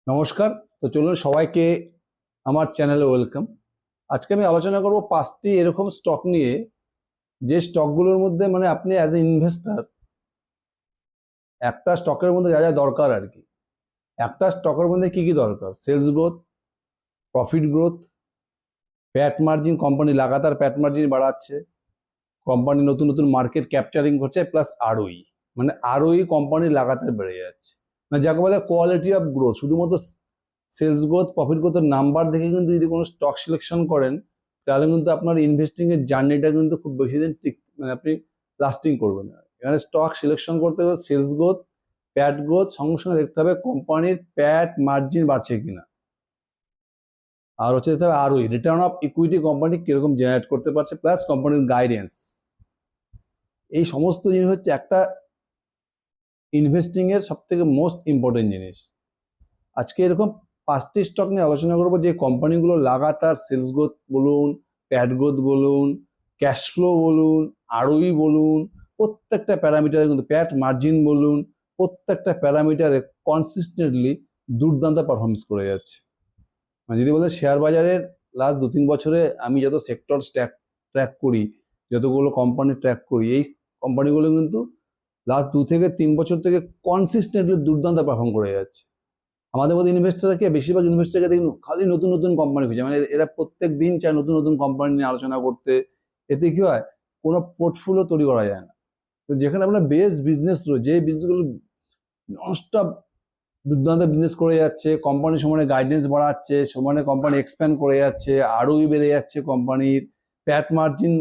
নমস্কার। তো চলুন সবাইকে আমার চ্যানেলে ওয়েলকাম। আজকে আমি আলোচনা করব 5টি এরকম স্টক নিয়ে, যে স্টকগুলোর মধ্যে মানে আপনি অ্যাজ এ ইনভেস্টর একটা স্টকের মধ্যে যা যা দরকার আর কি। একটা স্টকের মধ্যে কি কি দরকার: sales growth, profit growth, PAT margin, company লাগাতার প্যাট মার্জিন বাড়াচ্ছে, কোম্পানি নতুন নতুন মার্কেট ক্যাপচারিং করছে, প্লাস আরওই, মানে আরওই কোম্পানি লাগাতার বেড়ে যাচ্ছে, মানে যাকে বলে কোয়ালিটি অফ গ্রোথ। শুধুমাত্র সেলস গ্রোথ, প্রফিট গ্রোথের নাম্বার দেখে কিন্তু যদি কোনো স্টক সিলেকশন করেন, তাহলে কিন্তু আপনার ইনভেস্টিং এর জার্নিটা কিন্তু খুব বেশি দিন মানে আপনি লাস্টিং করবেন না। এখানে স্টক সিলেকশন করতে গেলে সেলস গ্রোথ, প্যাট গ্রোথ, সঙ্গে সঙ্গে দেখতে হবে কোম্পানির প্যাট মার্জিন বাড়ছে কিনা, আর হচ্ছে দেখতে হবে আরওই, রিটার্ন অফ ইকুইটি কোম্পানি কিরকম জেনারেট করতে পারছে, প্লাস কোম্পানির গাইডেন্স। এই সমস্ত জিনিস হচ্ছে একটা ইনভেস্টিং এর সব থেকে মোস্ট ইম্পর্টেন্ট জিনিস। আজকে এরকম 5টি স্টক নিয়ে আলোচনা করবো যে কোম্পানিগুলো লাগাতার সেলস গ্রোথ বলুন, প্যাট গ্রোথ বলুন, ক্যাশ ফ্লো বলুন, আরওই বলুন, প্রত্যেকটা প্যারামিটারে কিন্তু প্যাট মার্জিন বলুন, প্রত্যেকটা প্যারামিটারে কনসিস্টেন্টলি দুর্দান্ত পারফরমেন্স করে যাচ্ছে। মানে যদি বলে শেয়ার বাজারের লাস্ট 2-3 বছরে আমি যত সেক্টর ট্র্যাক করি, যতগুলো কোম্পানি ট্র্যাক করি, এই কোম্পানিগুলো কিন্তু লাস্ট 2 থেকে 3 বছর থেকে কনসিস্টেন্টলি দুর্দান্ত পারফর্ম করে যাচ্ছে। আমাদের মধ্যে ইনভেস্টারকে, বেশিরভাগ ইনভেস্টারকে দেখুন খালি নতুন নতুন কোম্পানি খুঁজে, মানে এরা প্রত্যেক দিন চায় নতুন নতুন কোম্পানি নিয়ে আলোচনা করতে। এতে কি হয়, কোনো পোর্টফোলিও তৈরি করা যায় না। তো যেখানে আপনার বেস বিজনেস রয়েছে, যে বিজনেসগুলো ননস্টপ দুর্দান্ত বিজনেস করে যাচ্ছে, কোম্পানি সমানে গাইডেন্স বাড়াচ্ছে, সমানে কোম্পানি এক্সপ্যান্ড করে যাচ্ছে, আরওই বেড়ে যাচ্ছে কোম্পানির, প্যাট মার্জিন,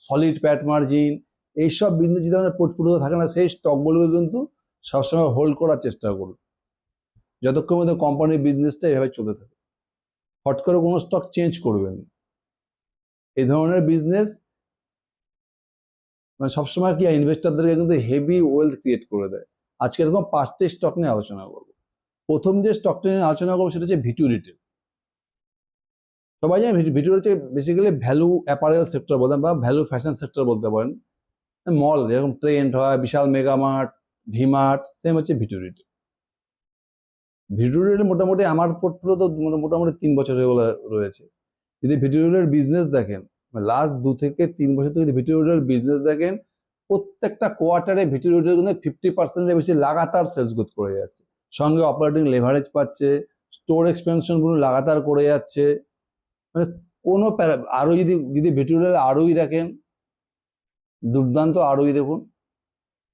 সলিড প্যাট মার্জিন, এইসব বিজনেস যদি আপনার পোর্টফোলিও থাকে না, সেই স্টকগুলোকে কিন্তু সবসময় হোল্ড করার চেষ্টা করুন, যতক্ষণ মধ্যে কোম্পানির বিজনেসটা এভাবে চলতে থাকে। হট করে কোনো স্টক চেঞ্জ করবেন। এই ধরনের বিজনেস মানে সবসময় কি ইনভেস্টরদেরকে কিন্তু হেভি ওয়েলথ ক্রিয়েট করে দেয়। আজকে এরকম 5টি স্টক নিয়ে আলোচনা করবো। প্রথম যে স্টকটা নিয়ে আলোচনা করবো সেটা হচ্ছে ভিটু রিটেল। সবাই জানে ভিটু হচ্ছে বেসিক্যালি ভ্যালু অ্যাপারেল সেক্টর বলতে বা ভ্যালু ফ্যাশন সেক্টর বলতে পারেন। মল যেরকম ট্রেন্ড হয়, বিশাল মেগামার্ট, ভিমার্ট, সেম হচ্ছে ভিটু রিটেল। ভিটু রিটেল মোটামুটি আমার পোর্টফোলিও তো মোটামুটি 3 বছর হয়ে রয়েছে। যদি ভিটু রিটেলের বিজনেস দেখেন, লাস্ট 2 থেকে 3 বছর থেকে যদি ভিটু রিটেলের বিজনেস দেখেন, প্রত্যেকটা কোয়ার্টারে ভিটু রিটেল কিন্তু 50%-এর বেশি লাগাতার সেলস গ্রোথ করে যাচ্ছে, সঙ্গে অপারেটিং লেভারেজ পাচ্ছে, স্টোর এক্সপেনশন গুলো লাগাতার করে যাচ্ছে। মানে কোনো আরো যদি ভিটু রিটেল আরওই দেখেন, দুর্দান্ত আরওই দেখুন,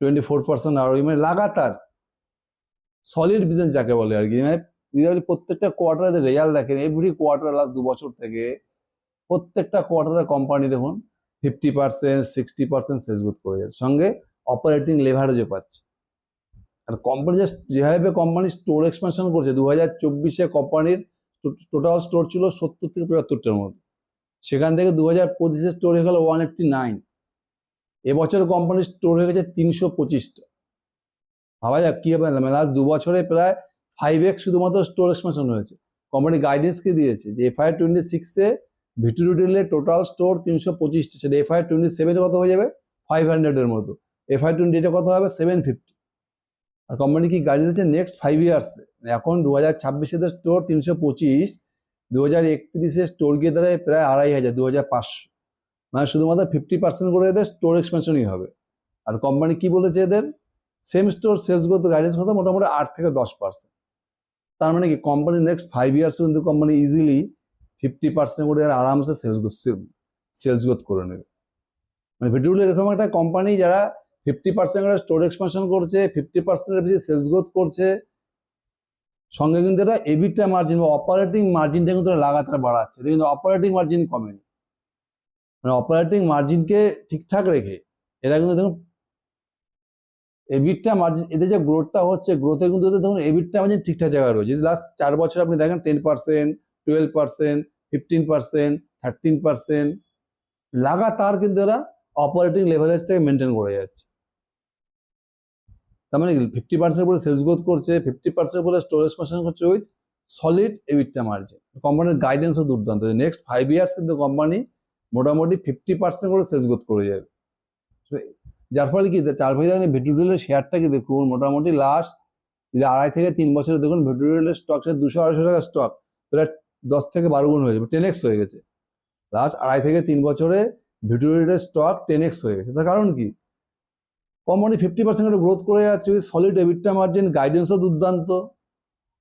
24% আরওই, মানে লাগাতার সলিড বিজনেস যাকে বলে আর কি। মানে প্রত্যেকটা কোয়ার্টারে রেজাল্ট দেখেন, এভরি কোয়ার্টার লাস্ট 2 বছর থেকে প্রত্যেকটা কোয়ার্টারে কোম্পানি দেখুন 50%, 60% সেলস গ্রোথ করে যাচ্ছে, সঙ্গে অপারেটিং লেভারেজও পাচ্ছে। আর কোম্পানি যেভাবে কোম্পানি স্টোর এক্সপানশন করছে, 2024-এ কোম্পানির টোটাল স্টোর ছিল 70 থেকে 75টার মতো, সেখান থেকে 2025-এ স্টোর হয়ে গেল 189। এবছর কোম্পানির স্টোর হয়ে গেছে 325টা। ভাবা যাক কি হবে, লাস্ট 2 বছরে প্রায় 5x শুধুমাত্র স্টোর এক্সপানশন হয়েছে। কোম্পানি গাইডেন্স কি দিয়েছে যে FY26-এ ভিটু রিটেলের টোটাল স্টোর 325টা, সেটা FY27-এ কত হয়ে যাবে, 500-এর মতো। FY28-এ কত হবে, 750। আর কোম্পানি কি গাইডেন্স দিচ্ছে নেক্সট 5 ইয়ার্সে, এখন 2026-এ স্টোর 325, 2031-এ স্টোর গিয়ে দাঁড়ায় প্রায় 2500, 2500, মানে শুধুমাত্র 50% করে এদের স্টোর এক্সপেনশনই হবে। আর কোম্পানি কি বলেছে, এদের same store sales growth guidance কথা মোটামুটি 8 থেকে 10%। তার মানে কি কোম্পানি নেক্সট 5 ইয়ার্স কিন্তু কোম্পানি ইজিলি 50% করে আরামসে সেলস গ্রোথ করে নেবে। মানে ভিটু রিটেল এরকম একটা কোম্পানি যারা 50% করে স্টোর এক্সপানশন করছে, 50%-এর বেশি সেলস গ্রোথ করছে, সঙ্গে কিন্তু এরা এবিটা মার্জিন বা অপারেটিং মার্জিনটা কিন্তু লাগাতার বাড়াচ্ছে, কিন্তু অপারেটিং মার্জিন কমেনি। মানে অপারেটিং মার্জিনকে ঠিকঠাক রেখে এরা কিন্তু দেখুন এবিটা মার্জিন, এদের যে গ্রোথটা হচ্ছে, গ্রোথে কিন্তু দেখুন এবিটা মার্জিন ঠিকঠাক জায়গায় রয়েছে। যদি লাস্ট 4 বছর আপনি দেখেন 10%, 12%, 15%, 13%, লাগাতার কিন্তু এরা অপারেটিং লেভারেজটাকে মেনটেন করে যাচ্ছে। তার মানে 50% করে সেলস গ্রোথ করছে, 50% করে স্টোর এক্সপানশন করছে উইথ সলিড এবিটা মার্জিন। কোম্পানির গাইডেন্সও দুর্দান্ত, নেক্সট 5 ইয়ার্স কিন্তু কোম্পানি মোটামুটি 50% করে সেলস গ্রোথ করে যাবে। যার ফলে কি, ভিটু রিটেলের শেয়ারটাকে দেখুন মোটামুটি লাস্ট যদি 2.5 থেকে 3 বছরে দেখুন ভিক্টোরিয়ালের স্টক 200-250 টাকা স্টক, এটা 10 থেকে 12 গুণ হয়ে যাবে, 10x হয়ে গেছে। লাস্ট 2.5 থেকে 3 বছরে ভিক্টোরিয়ালের স্টক 10x হয়ে গেছে। তার কারণ কি? কোম্পানি 50% গ্রোথ করে যাচ্ছে, সলিড এবিটা মার্জিন, গাইডেন্সও দুর্দান্ত।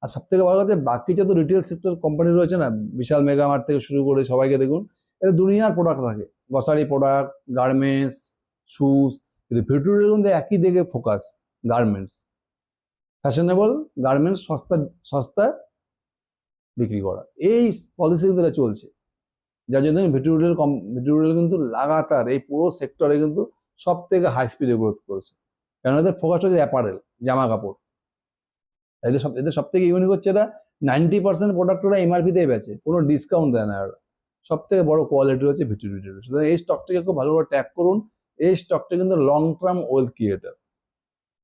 আর সব থেকে বড় কথা, বাকি যত রিটেল সেক্টর কোম্পানি রয়েছে না, বিশাল মেগামার্ট থেকে শুরু করে সবাইকে দেখুন, এটা দুনিয়ার প্রোডাক্ট থাকে, গ্রসারি প্রোডাক্ট, গার্মেন্টস, শুজ। কিন্তু ভিক্টোরিয়াল কিন্তু একই দিকে ফোকাস, গার্মেন্টস, ফ্যাশনেবল গার্মেন্টস, সস্তা সস্তা বিক্রি করা, এই পলিসি কিন্তু এটা চলছে। যার জন্য ভিক্টোরিয়াল কিন্তু লাগাতার এই পুরো সেক্টরে কিন্তু সব থেকে হাই স্পিডে গ্রোথ করেছে, কারণ এদের ফোকাস হচ্ছে অ্যাপারেল, জামা কাপড়। এদের সব থেকে ইউনিক হচ্ছে এটা 90% প্রোডাক্ট ওরা এমআরপিতে বেচে, কোনো ডিসকাউন্ট দেয় না ওরা। সব থেকে বড় কোয়ালিটি হচ্ছে ভিক্টোরিয়াল। সুতরাং এই স্টকটাকে খুব ভালোভাবে ট্র্যাক করুন। এই স্টকটা কিন্তু লং টার্ম ওয়েলথ ক্রিয়েটার,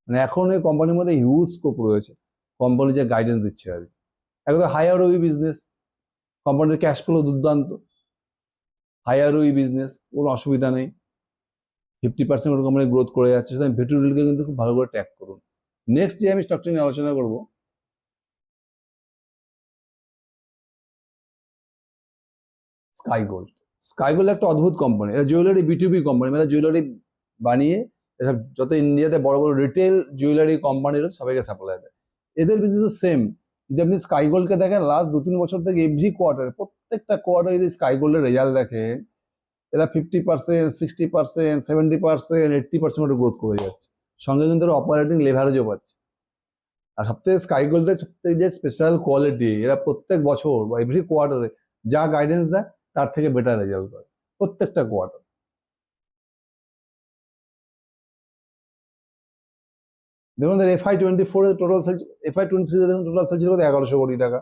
মানে এখন এই কোম্পানির মধ্যে হিউজ স্কোপ রয়েছে, কোম্পানি যে গাইডেন্স দিচ্ছে আর কি। একদম হায়ার ওই বিজনেস, কোম্পানির ক্যাশ ফ্লো দুর্দান্ত, হায়ার ওই বিজনেস, কোনো অসুবিধা নেই, 50% কোম্পানি গ্রোথ করে যাচ্ছে। সুতরাং ভিক্টোরিয়ালকে কিন্তু খুব ভালো করে ট্র্যাক করুন। নেক্সট যে আমি স্টকটা নিয়ে আলোচনা করবো, স্কাই গোল্ড। স্কাই গোল্ড একটা অদ্ভুত কোম্পানি, এটা জুয়েলারি বিটুবি কোম্পানি, মানে জুয়েলারি বানিয়ে এসব যত ইন্ডিয়াতে বড় বড় রিটেল জুয়েলারি কোম্পানি রয়েছে সবাইকে সাপ্লাই দেয়। এদের বিজনেস সেম। যদি আপনি স্কাই গোল্ডকে দেখেন, লাস্ট 2-3 বছর থেকে এভরি কোয়ার্টারে, প্রত্যেকটা কোয়ার্টারে যদি স্কাই গোল্ডের রেজাল্ট দেখেন, এরা 50%, 60%, 70%, 80% গ্রোথ করে যাচ্ছে। সঙ্গে কিন্তু এরা অপারেটিং লেভারেজও পাচ্ছে। আর সবথেকে স্কাই গোল্ডের সবথেকে যে স্পেশাল কোয়ালিটি, এরা প্রত্যেক বছর বা এভরি কোয়ার্টারে যা গাইডেন্স দেয় তার থেকে বেটার রেজাল্ট করে প্রত্যেকটা কোয়ার্টার। দেখুন FY24 এর টোটাল সেলস, FY23 দেখুন টোটাল সেলস ছিল 1100 কোটি টাকা,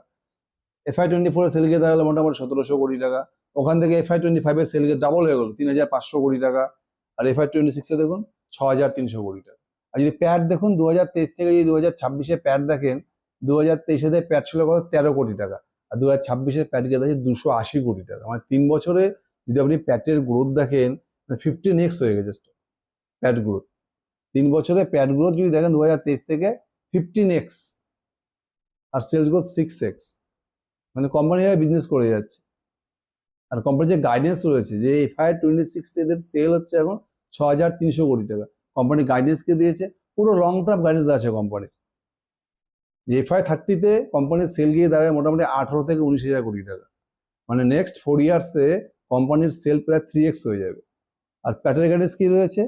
FY24 এর সেল গিয়ে দাঁড়ালো মোটামুটি 1700 কোটি টাকা। ওখান থেকে FY25 এর সেল গিয়ে ডাবল হয়ে গেল 3500 কোটি টাকা। আর FY26 এ দেখুন 6300 কোটি টাকা। আর যদি প্যাট দেখুন 2023 থেকে যদি 2026 এ প্যাট দেখেন, 2023 এ প্যাট ছিল কত, 13 কোটি টাকা, আর 2026 এর প্যাট গিয়ে দেখে 280 কোটি টাকা। মানে 3 বছরে যদি আপনি প্যাটের গ্রোথ দেখেন, 15x হয়ে গেছে প্যাট গ্রোথ। 3 বছরে প্যাট গ্রোথ যদি দেখেন 2023 থেকে 15x, আর সেলস গ্রোথ 6x। মানে কোম্পানি বিজনেস করে যাচ্ছে। আর কোম্পানির যে গাইডেন্স রয়েছে, যে FY26 এদের সেল হচ্ছে এখন 6300 কোটি টাকা, কোম্পানি গাইডেন্সকে দিয়েছে, পুরো লং টার্ম গাইডেন্স আছে কোম্পানির। FY30 কোম্পানির সেল গিয়ে দাঁড়ায় মোটামুটি 18 থেকে 19,000 কোটি টাকা। মানে নেক্সট 4 ইয়ার্সে কোম্পানির সেল প্রায় 3x হয়ে যাবে। আর প্যাটের গাইডেন্স কি রয়েছে,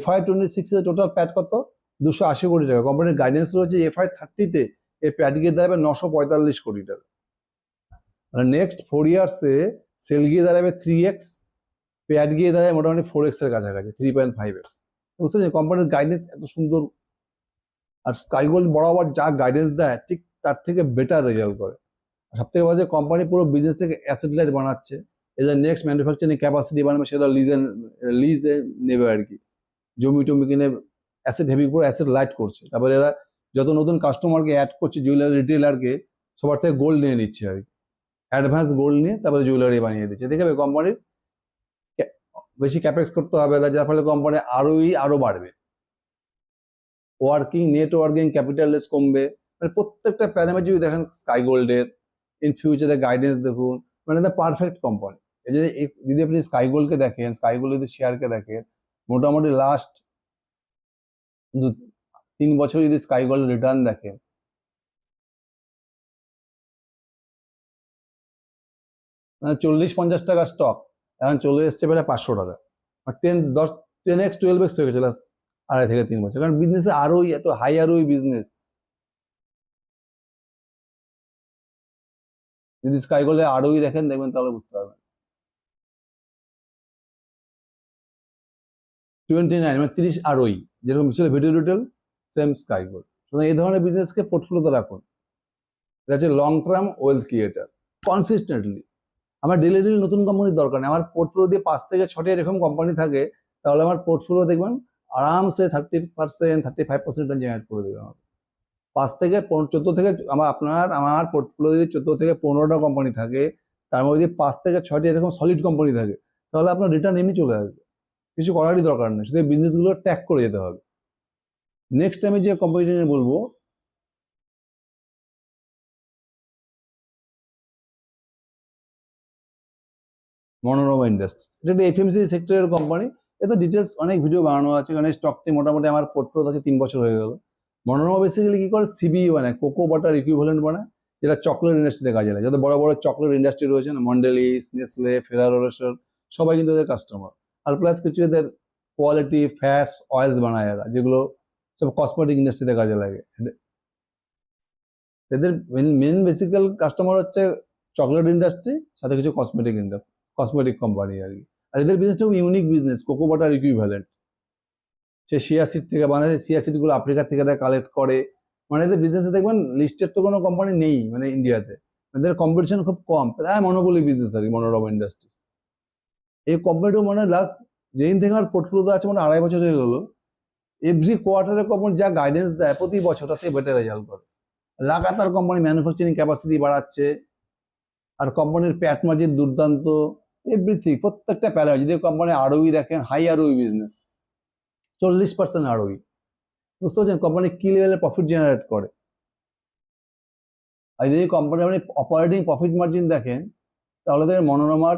FY26 এর টোটাল প্যাট কত, 280 কোটি টাকা। কোম্পানির গাইডেন্স রয়েছে FY30 এই প্যাট গিয়ে দাঁড়াবে 945 কোটি টাকা। মানে নেক্সট 4 ইয়ার্সে সেল গিয়ে দাঁড়াবে 3x, প্যাট গিয়ে দাঁড়াবে মোটামুটি 4x এর কাছাকাছি, 3.5x। বুঝতে পারছেন কোম্পানির গাইডেন্স এত সুন্দর। আর স্কাই গোল্ড বরাবর যা গাইডেন্স দেয় ঠিক তার থেকে বেটার রেজাল্ট করে। সব থেকে বড় যে কোম্পানি পুরো বিজনেসটাকে অ্যাসেট লাইট বানাচ্ছে, এদের নেক্সট ম্যানুফ্যাকচারিং ক্যাপাসিটি বানাবে, সেটা লিজে নেবে আর কি, জমি টমি কিনে অ্যাসেট হেভি করে অ্যাসেট লাইট করছে। তারপরে এরা যত নতুন কাস্টমারকে অ্যাড করছে, জুয়েলারি রিটেলারকে, সবার থেকে গোল্ড নিয়ে নিচ্ছে আর কি, অ্যাডভান্স গোল্ড নিয়ে তারপরে জুয়েলারি বানিয়ে দিচ্ছে। দেখবে কোম্পানির বেশি ক্যাপেক্স করতে হবে না, যার ফলে কোম্পানি আরো বাড়বে, নেট ওয়ার্কিং ক্যাপিটাল কমবে। মানে প্রত্যেকটা প্যারামিটার যদি দেখেন স্কাই গোল্ডের, ইন ফিউচারে গাইডেন্স দেখুন, মানে দ্য পারফেক্ট কোম্পানি। যদি আপনি স্কাই গোল্ডকে দেখেন, স্কাই গোল্ড যদি শেয়ারকে দেখেন, মোটামুটি লাস্ট 3 বছর যদি স্কাই গোল্ড রিটার্ন দেখেন, মানে 40-50 টাকা স্টক এখন চলে এসছে প্রায় 500 টাকা। 10x 12x হয়ে গেছে লাস্ট 2.5 থেকে 3 বছর, কারণ বিজনেসে আরোই এত হাই আরোই বিজনেস। যদি স্কাই গোল্ডে আরোই দেখেন, দেখবেন তাহলে বুঝতে পারবেন। 29 মানে 30 আরোই, যেরকম ছিল video retail, same sky gold. সুতরাং এই ধরনের বিজনেসকে পোর্টফোলিওতে রাখুন, এটা হচ্ছে long term wealth creator. Consistently আমার ডেলি নতুন কোম্পানির দরকার নেই, আমার পোর্টফোলিও দিয়ে 5 থেকে 6টি এরকম কোম্পানি থাকে, তাহলে আমার পোর্টফোলিও দেখবেন আরামসে 30%, 35% রিটার্ন জেনারেট করে দেবে। আমার 5 থেকে 14 থেকে আমার পোর্টফোলিও যদি 14 থেকে 15টা কোম্পানি থাকে, তার মধ্যে যদি 5 থেকে 6টি এরকম সলিড কোম্পানি থাকে, তাহলে আপনার রিটার্ন এমনি চলে আসবে, কিছু করারই দরকার নেই, শুধু বিজনেসগুলো ট্র্যাক করে যেতে হবে। নেক্সট আমি যে কোম্পানিটা নিয়ে বলবো, মনোরমা ইন্ডাস্ট্রিজ, এটা একটা এফএমসি সেক্টরের কোম্পানি। এত ডিটেলস অনেক ভিডিও বানানো আছে, কারণ এই স্টকটি মোটামুটি আমার পোর্টফোলিও আছে 3 বছর হয়ে গেল। মনোরমা বেসিক্যালি কি করে, সিবিই বানায়, কোকো বাটার ইকুইভ্যালেন্ট বানায়, যেটা চকলেট ইন্ডাস্ট্রিতে কাজে লাগে। যত বড় বড় চকলেট ইন্ডাস্ট্রি রয়েছে না, মন্ডেলিস, নেসলে, ফেরারো রোশার, সবাই কিন্তু এদের কাস্টমার। আর প্লাস কিছু এদের কোয়ালিটি ফ্যাটস অয়েলস বানায় এরা, যেগুলো সব কসমেটিক ইন্ডাস্ট্রিতে কাজে লাগে। এদের মেন বেসিক্যাল কাস্টমার হচ্ছে চকলেট ইন্ডাস্ট্রি, সাথে কিছু কসমেটিক কোম্পানি আর কি। আর এদের বিজনেসটা খুব unique business, cocoa butter equivalent. সে শিয়া সিড থেকে বানায়, শিয়া সিডগুলো আফ্রিকা থেকে এরা কালেক্ট করে। মানে এদের বিজনেসে দেখবেন লিস্টেড তো কোনো কোম্পানি নেই মানে ইন্ডিয়াতে, এদের কম্পিটিশন খুব কম, প্রায় মনোপলি বিজনেস আর কি মনোরমা ইন্ডাস্ট্রিজ। এই কোম্পানিটা মানে লাস্ট যেদিন থেকে আমার পোর্টফোলিওতে আছে মানে 2.5 বছর হয়ে গেলো, এভরি কোয়ার্টারে কোম্পানি যা গাইডেন্স দেয় প্রতি বছর তাতে বেটার রেজাল্ট করে। লাগাতার কোম্পানি ম্যানুফ্যাকচারিং ক্যাপাসিটি বাড়াচ্ছে, আর কোম্পানির প্যাট মার্জিন দুর্দান্ত, এভরিথিং প্রত্যেকটা প্যারামিটার। যদি কোম্পানি আরওই দেখেন, হাই আরওই বিজনেস, 40% আরওই। বুঝতে পারছেন কোম্পানি কি লেভেলে প্রফিট জেনারেট করে। আর যদি কোম্পানি আপনি অপারেটিং প্রফিট মার্জিন দেখেন, তাহলে দেখেন মনোরমার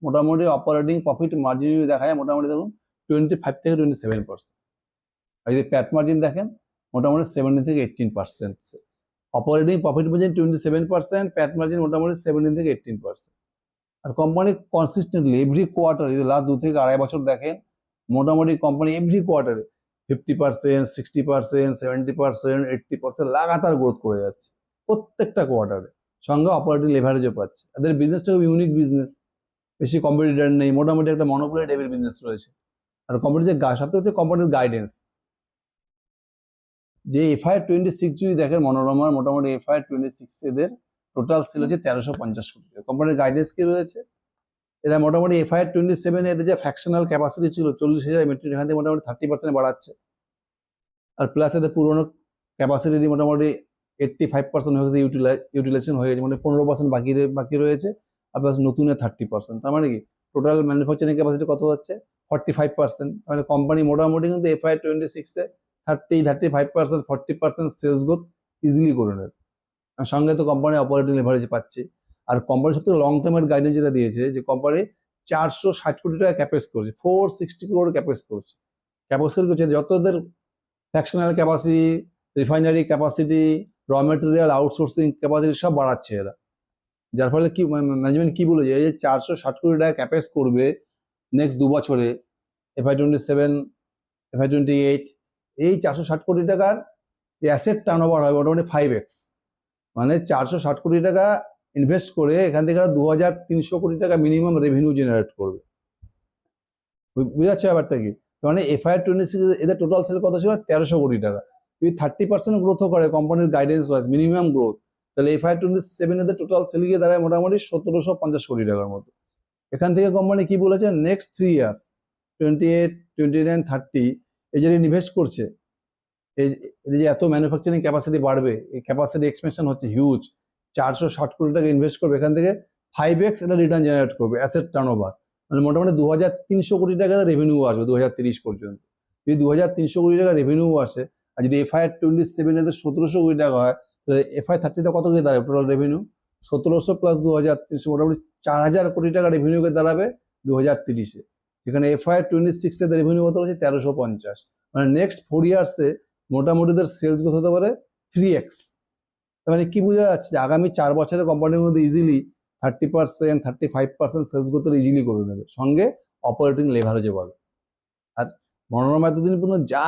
মোটামুটি অপারেটিং প্রফিট মার্জিন যদি দেখা যায় মোটামুটি দেখুন 25 থেকে 27%। আর যদি প্যাট মার্জিন দেখেন মোটামুটি 17 থেকে 18%। অপারেটিং প্রফিট মার্জিন 27%, প্যাট মার্জিন মোটামুটি 17 থেকে 18%। আর কোম্পানি কনসিস্টেন্টলি এভরি কোয়ার্টার, যদি লাস্ট 2 থেকে 2.5 বছর দেখেন, মোটামুটি কোম্পানি এভরি কোয়ার্টারে 50%, 60%, 70%, 80% লাগাতার গ্রোথ করে যাচ্ছে প্রত্যেকটা কোয়ার্টারে। সঙ্গে অপারেটিং লেভারেজও পাচ্ছে। এদের বিজনেসটা খুব ইউনিক বিজনেস, বেশি কম্পিটিটর নেই, মোটামুটি একটা মনোপলি টাইপের বিজনেস রয়েছে। আর কোম্পানির সাথে হচ্ছে কোম্পানির গাইডেন্স। যে FY26 যদি দেখেন মনোরমার, মোটামুটি FY26 এদের টোটাল সেল হচ্ছে 1350 কোটি টাকা। কোম্পানির গাইডেন্স কি রয়েছে, এরা মোটামুটি FY27 এদের যে ফ্র্যাকশনাল ক্যাপাসিটি ছিল 40,000 মেট্রিক, এখান থেকে মোটামুটি 30% বাড়াচ্ছে। আর প্লাস এদের পুরোনো ক্যাপাসিটি মোটামুটি 85% হয়ে গেছে, ইউটিলাইজেশন হয়ে গেছে, মানে 15% বাকি রয়েছে। আর প্লাস নতুনের 30%, তার মানে কি টোটাল ম্যানুফ্যাকচারিং ক্যাপাসিটি কত হচ্ছে 45%। মানে কোম্পানি মোটামুটি কিন্তু FY26-এ 35%, 40% সেলস গ্রোথ ইজিলি করে নেবে। সঙ্গে তো কোম্পানি অপারেটিং লেভারেজ পাচ্ছে। আর কোম্পানি সবথেকে লং টার্মের গাইডেন্স যেটা দিয়েছে, যে কোম্পানি 460 কোটি টাকা ক্যাপেক্স করছে, 460 crore ক্যাপেক্স করছে। যত ওদের ফ্র্যাকশনাল ক্যাপাসিটি, রিফাইনারি ক্যাপাসিটি, র মেটেরিয়াল আউটসোর্সিং ক্যাপাসিটি সব বাড়াচ্ছে এরা। যার ফলে কি ম্যানেজমেন্ট কি বলেছে, এই যে 460 কোটি টাকা ক্যাপেক্স করবে নেক্সট 2 বছরে, FY27, FY28, এই 460 কোটি টাকার অ্যাসেট টার্নওভার হবে মোটামুটি 5x। মানে 460 কোটি টাকা ইনভেস্ট করে এখান থেকে 2300 কোটি টাকা মিনিমাম রেভিনিউ জেনারেট করবে। বুঝা যাচ্ছে ব্যাপারটা কি? মানে FY26 এদের টোটাল সেল কত ছিল 1300 কোটি টাকা। যদি 30% গ্রোথ করে কোম্পানির গাইডেন্স ওয়াইজ মিনিমাম গ্রোথ, তাহলে FY27 এদের টোটাল সেল গিয়ে দাঁড়ায় মোটামুটি 1750 কোটি টাকার মতো। এখান থেকে কোম্পানি কি বলেছে, নেক্সট 3 ইয়ার্স 28, 29, 30 এই যে ইনভেস্ট করছে, এই যে এত ম্যানুফ্যাকচারিং ক্যাপাসিটি বাড়বে, এই ক্যাপাসিটি এক্সপেনশন হচ্ছে হিউজ। 460 কোটি টাকা ইনভেস্ট করবে, এখান থেকে 5x এটা রিটার্ন জেনারেট করবে অ্যাসেট টার্নওভার। মানে মোটামুটি 2300 কোটি টাকা রেভিনিউ আসবে 2030 পর্যন্ত। যদি 2300 কোটি টাকা রেভিনিউ আসে, আর যদি FY27 এদের 1700 কোটি টাকা হয়, তাহলে FY30-তে কত করে দাঁড়াবে টোটাল রেভিনিউ? 1700 প্লাস 2300 মোটামুটি 4000 কোটি টাকা রেভিনিউকে দাঁড়াবে 2030-এ। সেখানে FY26 এর রেভিনিউ কত হচ্ছে 1350। মানে নেক্সট 4 ইয়ার্সে মোটামুটি তার সেলস গ্রোথ হতে পারে 3x। তার মানে কি বোঝা যাচ্ছে, আগামী 4 বছরের কোম্পানির মধ্যে ইজিলি 30%, 35% সেলস গ্রোথ ইজিলি করে নেবে, সঙ্গে অপারেটিং লেভারেজও পাবে। আর মনোরমা এতদিন পর্যন্ত যা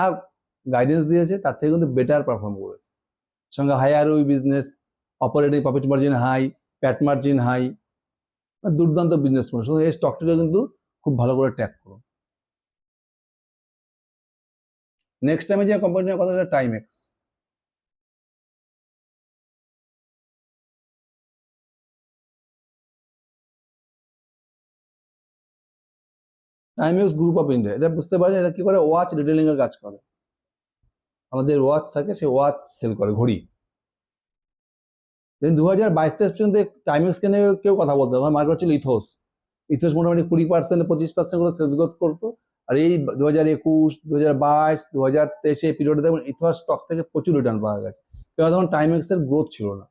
গাইডেন্স দিয়েছে তার থেকে কিন্তু বেটার পারফর্ম করেছে। সঙ্গে high ROE business, operating profit margin high, PAT margin high, দুর্দান্ত বিজনেস মডেল। সঙ্গে এই স্টকটাকে কিন্তু খুব ভালো করে ট্র্যাক করুন। নেক্সট টাইমে যে কোম্পানির কথা হচ্ছে Timex. Timex group of India, এটা বুঝতে পারেন এটা কি করে, ওয়াচ রিটেলিং এর কাজ করে। আমাদের ওয়াচ থাকে, সে ওয়াচ সেল করে, ঘড়ি। 2022-23 পর্যন্ত টাইমেক্সকে নিয়ে কেউ কথা বলতো, আমার মার্কেট ছিল ইথোস মোটামুটি 20%, 25% করে সেলস গ্রোথ করতো। আর এই 2021, 2022, 2023 এই পিরিয়ডে দেখুন ইথোস স্টক থেকে প্রচুর রিটার্ন পাওয়া গেছে, কারণ তখন টাইমেক্স এর গ্রোথ ছিল না।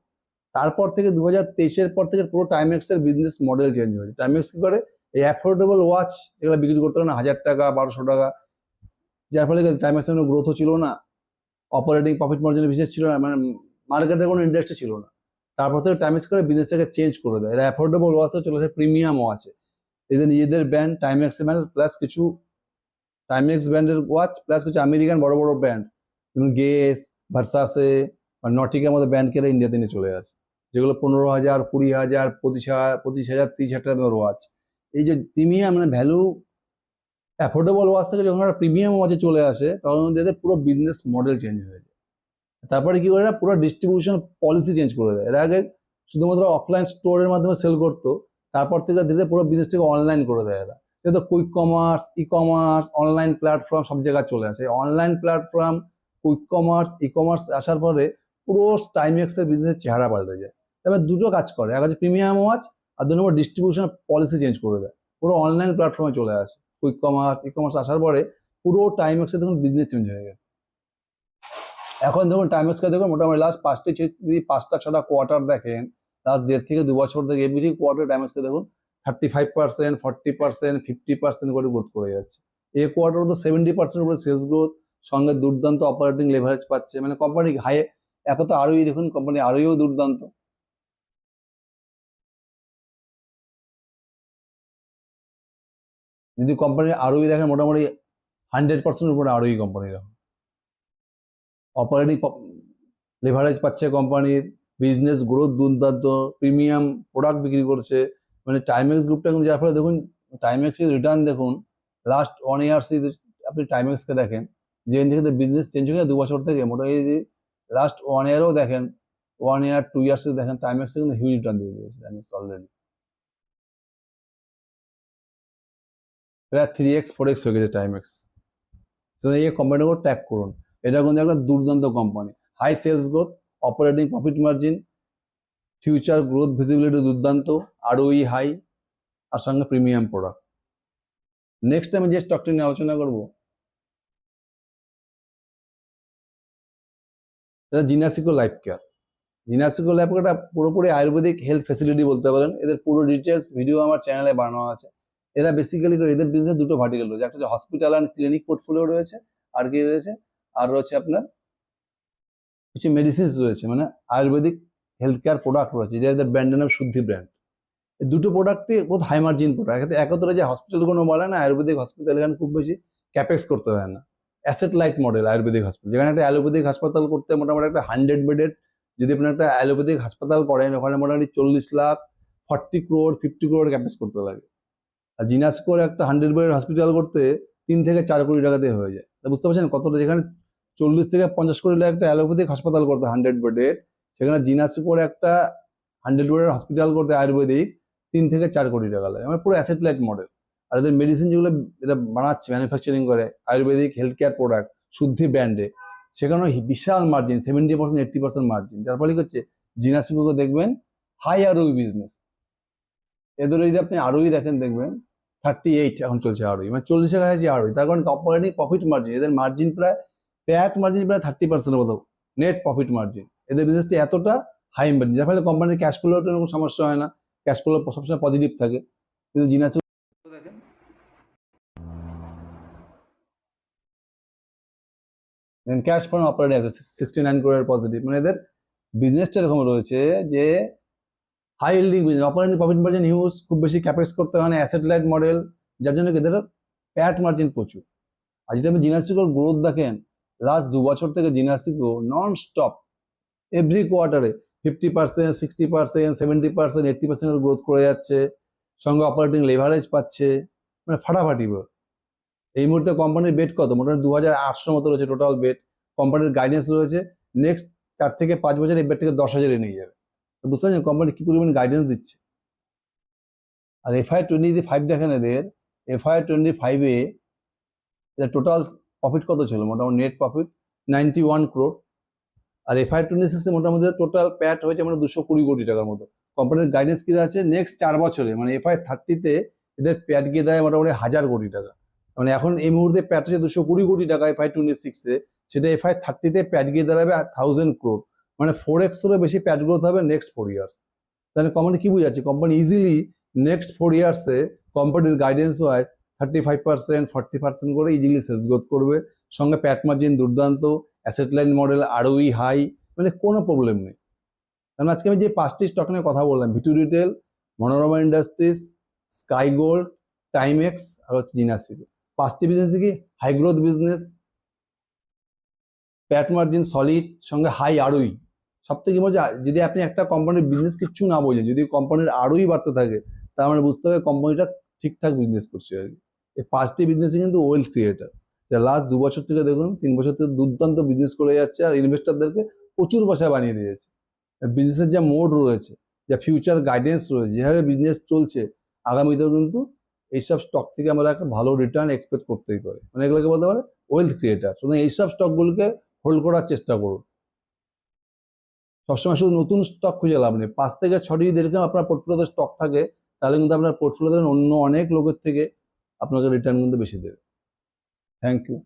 তারপর থেকে 2023-এর পর থেকে পুরো টাইমেক্স এর বিজনেস মডেল চেঞ্জ হয়েছে। টাইমেক্স কি করে, এই অ্যাফোর্ডেবল ওয়াচ এগুলো বিক্রি করতে না 1000 টাকা 1200 টাকা, যার ফলে টাইমেক্সের কোনো গ্রোথও ছিল না, অপারেটিং প্রফিট মার্জিনের বিশেষ ছিল না, মানে মার্কেটের কোনো ইন্ডাস্ট্রি ছিল না। তারপর থেকে টাইমেক্স করে বিজনেসটাকে চেঞ্জ করে দেয়। এরা অ্যাফোর্ডেবল ওয়াচ চলে আসে, প্রিমিয়ামও আছে, এদের নিজেদের ব্র্যান্ড টাইমেক্স প্লাস কিছু টাইমেক্স ব্র্যান্ডের ওয়াচ প্লাস কিছু আমেরিকান বড় বড় ব্র্যান্ড যেমন গেস, ভার্সাসে বা নটিকের মতো ব্র্যান্ড কেটে ইন্ডিয়াতে নিয়ে চলে আসে, যেগুলো 15,000, 20,000, 25,000, 30,000 টাকার ওয়াচ। এই যে প্রিমিয়াম মানে ভ্যালু অ্যাফোর্ডেবল ওয়াচ থেকে যখন একটা প্রিমিয়াম ওয়াচে চলে আসে তখন এদের পুরো বিজনেস মডেল চেঞ্জ হয়ে যায়। তারপরে কি করে, পুরো ডিস্ট্রিবিউশন পলিসি চেঞ্জ করে দেয়। এর আগে শুধুমাত্র অফলাইন স্টোরের মাধ্যমে সেল করতো, তারপর থেকে ধীরে পুরো বিজনেসটাকে অনলাইন করে দেয় এরা। যেহেতু quick commerce, e commerce, online platform সব জায়গায় চলে আসে। Online platform, quick commerce, e commerce আসার পরে পুরো টাইমেক্সের বিজনেসের চেহারা পাল্টে যায়। তবে দুটো কাজ করে, এক হচ্ছে প্রিমিয়াম ওয়াচ, আর 2 নম্বর ডিস্ট্রিবিউশন পলিসি চেঞ্জ করে দেয়, পুরো অনলাইন প্ল্যাটফর্মে চলে আসে। কুইক কমার্স, ই কমার্স আসার পরে পুরো টাইমেক্সের দেখুন বিজনেস চেঞ্জ হয়ে গেছে। এখন দেখুন টাইমেক্সকে দেখুন মোটামুটি লাস্ট 5টা 6টা কোয়ার্টার দেখেন, লাস্ট 1.5 থেকে 2 বছর থেকে এভরি কোয়ার্টার টাইমেক্সকে দেখুন 35%, 40%, 50% করে গ্রোথ করে যাচ্ছে। এই কোয়ার্টার তো 70% উপরে সেলস গ্রোথ, সঙ্গে দুর্দান্ত অপারেটিং লেভারেজ পাচ্ছে। মানে কোম্পানি হাই, এখন তো আরোই দেখুন কোম্পানি আরোইও দুর্দান্ত। যদি কোম্পানির আরোই দেখেন মোটামুটি 100% উপরে আরোই কোম্পানির এখন অপারেটিং লেভারেজ পাচ্ছে, কোম্পানির বিজনেস গ্রোথ দুর্দান্ত, প্রিমিয়াম প্রোডাক্ট বিক্রি করছে। মানে টাইমেক্স গ্রুপটা কিন্তু, যার ফলে দেখুন টাইমেক্সের রিটার্ন দেখুন লাস্ট 1 ইয়ার আপনি টাইমেক্সকে দেখেন, যে থেকে বিজনেস চেঞ্জ হয়ে 2 বছর থেকে মোটামুটি লাস্ট 1 ইয়ারও দেখেন, 1 ইয়ার 2 ইয়ার্স দেখেন, টাইমেক্সে কিন্তু হিউজ রিটার্ন দিয়ে দিয়েছে টাইমেক্স অলরেডি, প্রায় 3x 4x হয়ে গেছে টাইমেক্স। এই কোম্পানিগুলো ট্যাগ করুন, এটা কিন্তু একটা দুর্দান্ত company. High sales growth, operating profit margin, future growth visibility দুর্দান্ত, আরওই হাই, আর সঙ্গে প্রিমিয়াম প্রোডাক্ট। নেক্সট আমি যে স্টকটি নিয়ে আলোচনা করব এটা জিনাসিকো লাইফ কেয়ার। জিনাসিকো লাইফ কেয়ারটা পুরোপুরি আয়ুর্বেদিক হেলথ ফ্যাসিলিটি বলতে পারেন। এদের পুরো ডিটেলস ভিডিও আমার চ্যানেলে বানানো আছে। এরা বেসিক্যালি এদের বিজনেস দুটো ভার্টিক্যাল রয়েছে, একটা হচ্ছে হসপিটাল অ্যান্ড ক্লিনিক পোর্টফোলিও রয়েছে, আর কি রয়েছে, আর রয়েছে আপনার কিছু মেডিসিনস রয়েছে, মানে আয়ুর্বেদিক হেলথ কেয়ার প্রোডাক্ট রয়েছে, যেটা এদের ব্র্যান্ডের নাম শুদ্ধি ব্র্যান্ড। এই দুটো প্রোডাক্টই বহুত হাই মার্জিন প্রোডাক্ট। একত্রে যে হসপিটাল কোনো বলে না, আয়ুর্বেদিক হসপিটাল এখানে খুব বেশি ক্যাপেক্স করতে হয় না, asset light model Ayurvedic hospital. যেখানে একটা অ্যালোপ্যাথিক হাসপাতাল করতে মোটামুটি একটা 100 বেডের, যদি আপনি একটা অ্যালোপ্যাথিক হাসপাতাল করেন ওখানে মোটামুটি 40 লাখ, 40 crore, 50 crore ক্যাপেক্স করতে লাগে। আর জিনাসকোর একটা 100 বেডের হসপিটাল করতে 3 থেকে 4 কোটি টাকাতে হয়ে যায়। তা বুঝতে পারছেন কতটা, যেখানে 40 থেকে 50 কোটি টাকা একটা অ্যালোপ্যাথিক হাসপাতাল করতে 100 বেডের, সেখানে জিনাসকোর একটা 100 বেডের হসপিটাল করতে আয়ুর্বেদিক 3 থেকে 4 কোটি টাকা লাগে। মানে পুরো অ্যাসেট লাইট মডেল। আর এদের মেডিসিন যেগুলো এটা বানাচ্ছে, ম্যানুফ্যাকচারিং করে আয়ুর্বেদিক হেলথ কেয়ার প্রোডাক্ট শুদ্ধি ব্র্যান্ডে, সেখানে বিশাল মার্জিন, 70%, 80% মার্জিন। যার ফলে হচ্ছে জিনাসকোকে দেখবেন হাই আরওই বিজনেস। এদের যদি আপনি আরওই দেখেন দেখবেন 38 এখন চলছে আরওই, মানে 40 এর কাছে আরওই। তার কারণ অপারেটিং প্রফিট মার্জিন, এদের মার্জিন প্রায় প্যাট মার্জিন প্রায় 30% মতো, নেট প্রফিট মার্জিন। এদের বিজনেসটি এতটা হাই মার্জিন, যার ফলে কোম্পানির ক্যাশ ফ্লোর কোনো সমস্যা হয় না, ক্যাশ ফ্লো সবসময় পজিটিভ থাকে। কিন্তু জিনাসকো দেখেন cash flow operating 69 crore positive. মানে এদের বিজনেসটা এরকম রয়েছে যে high yielding business, operating profit margin huge, খুব বেশি ক্যাপেক্স করতে হয় না, অ্যাসেট লাইট মডেল, যার জন্য এদের প্যাট মার্জিন প্রচুর। আর যদি আপনি জিনাসকোর গ্রোথ দেখেন লাস্ট 2 বছর থেকে জিনাসকো নন স্টপ এভরি কোয়ার্টারে 50%, 60%, 70%, 80% গ্রোথ করে যাচ্ছে, সঙ্গে অপারেটিং লেভারেজ পাচ্ছে, মানে ফাটাফাটি। এই মুহূর্তে কোম্পানির বেট কত, মোটামুটি 2800 মতো রয়েছে টোটাল বেট। কোম্পানির গাইডেন্স রয়েছে নেক্সট 4 থেকে 5 বছর এই বেট থেকে 10,000-এ নিয়ে যাবে। বুঝতে পারছেন কোম্পানি কি পরিমাণ গাইডেন্স দিচ্ছে। আর FY25 দেখেন এদের, FY25-এ এদের টোটাল প্রফিট কত ছিল, মোটামুটি নেট প্রফিট 91 crore। আর FY26-এ মোটামুটি টোটাল প্যাট হয়েছে মানে 220 কোটি টাকার মতো। কোম্পানির গাইডেন্স কি আছে নেক্সট 4 বছরে, মানে FY30-তে এদের প্যাট গিয়ে দেয় মোটামুটি 1000 কোটি টাকা। মানে এখন এই মুহূর্তে প্যাট হচ্ছে 220 কোটি টাকা FY26-এ, সেটা FY30-তে প্যাট গিয়ে দাঁড়াবে 1000 crore, মানে 4x-এরও বেশি প্যাট গ্রোথ হবে নেক্সট 4 ইয়ার্স। তাহলে কোম্পানি কি বুঝাচ্ছে, কোম্পানি ইজিলি নেক্সট 4 ইয়ার্সে কোম্পানির গাইডেন্স ওয়াইজ 35%, 40% করে ইজিলি সেলস গ্রোথ করবে। সঙ্গে প্যাট মার্জিন দুর্দান্ত, asset line model ROE high, মানে কোনো প্রবলেম নেই। কারণ আজকে আমি যে 5টি স্টক নিয়ে কথা বললাম, V two retail, Manorama industries, Sky Gold, Timex আর হচ্ছে জিনাসি, 5টি বিজনেস কি high growth business, PAT margin solid, সঙ্গে হাই আরওই। সব থেকে মজা, যদি আপনি একটা কোম্পানির বিজনেস কিচ্ছু না বোঝেন, যদি কোম্পানির আরওই বাড়তে থাকে, তার মানে বুঝতে হবে কোম্পানিটা ঠিকঠাক বিজনেস করছে আর কি। এই 5টি বিজনেসই কিন্তু ওয়েলথ ক্রিয়েটার, যা লাস্ট 2 বছর থেকে দেখুন, 3 বছর থেকে দুর্দান্ত বিজনেস করে যাচ্ছে আর ইনভেস্টরদেরকে প্রচুর পয়সা বানিয়ে দিয়েছে। বিজনেসের যা মোড রয়েছে, যা ফিউচার গাইডেন্স রয়েছে, যেভাবে বিজনেস চলছে, আগামীতেও কিন্তু এইসব স্টক থেকে আমরা একটা ভালো রিটার্ন এক্সপেক্ট করতেই পারি। মানে এগুলোকে বলতে পারে ওয়েলথ ক্রিয়েটার। সুতরাং এইসব স্টকগুলোকে হোল্ড করার চেষ্টা করুন। সবসময় শুধু নতুন স্টক খুঁজে লাভ নেই, 5 থেকে 6টি যদি এরকম আপনার পোর্টফোলিওতে স্টক থাকে, তাহলে কিন্তু আপনার পোর্টফোলিওতে অন্য অনেক লোকের থেকে আপনাকে রিটার্ন কিন্তু বেশি দেবে। Thank you.